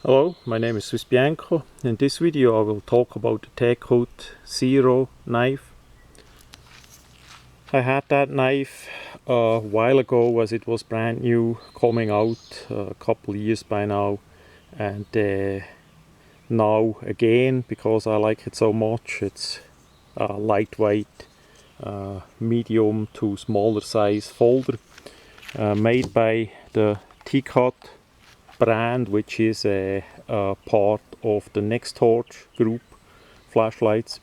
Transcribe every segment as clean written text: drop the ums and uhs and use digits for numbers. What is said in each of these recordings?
Hello, my name is Swiss Bianco. In this video I will talk about the tecut Zero knife. I had that knife a while ago as it was brand new, coming out a couple years by now, and now again because I like it so much. It's lightweight, medium to smaller size folder, made by the tecut brand, which is a part of the Next Torch group flashlights.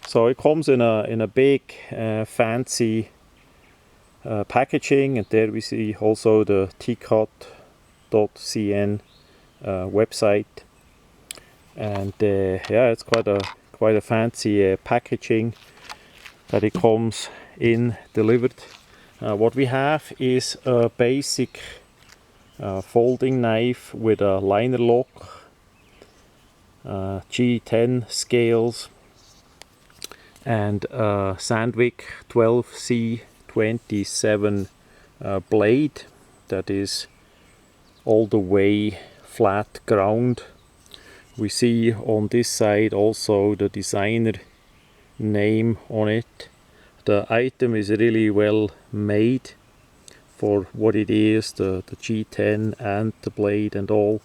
So it comes in a big fancy packaging, and there we see also the tecut.cn website, and yeah, it's quite a fancy packaging that it comes in delivered. What we have is a basic folding knife with a liner lock, G10 scales, and Sandvik 12C27 blade that is all the way flat ground. We see on this side also the designer name on it. The item is really well made for what it is, the G10 and the blade and all,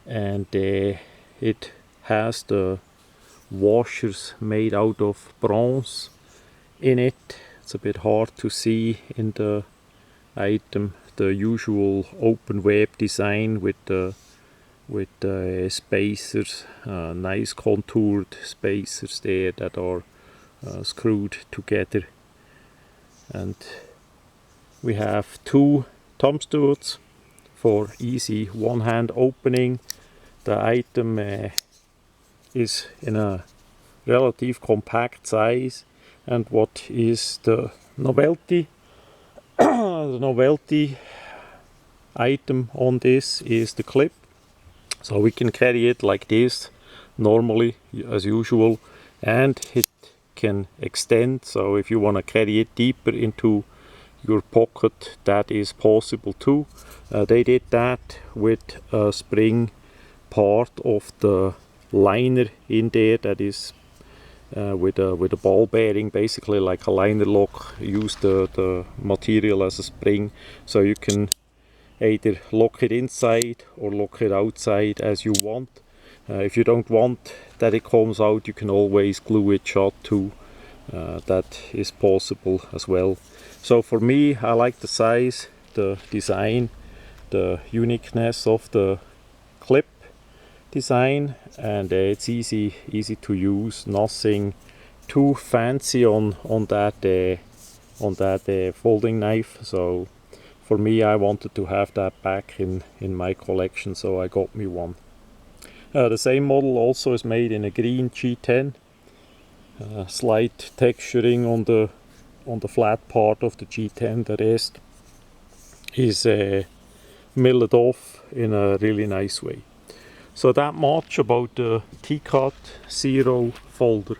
and it has the washers made out of bronze in it. It's a bit hard to see in the item, the usual open web design with the spacers, nice contoured spacers there that are screwed together, and we have two thumb studs for easy one-hand opening. The item is in a relative compact size, and what is the novelty? The novelty item on this is the clip. So we can carry it like this normally as usual, and it can extend. So if you want to carry it deeper into your pocket, that is possible too. They did that with a spring part of the liner in there that is with a ball bearing, basically like a liner lock. Use the material as a spring, so you can either lock it inside or lock it outside as you want. If you don't want that it comes out, you can always glue it shut too. That is possible as well. So for me, I like the size, the design, the uniqueness of the clip design, and it's easy to use. Nothing too fancy on that folding knife. So for me, I wanted to have that back in my collection, so I got me one. The same model also is made in a green G10. Slight texturing on the flat part of the G10. The rest is milled off in a really nice way. So that much about the tecut Zero folder.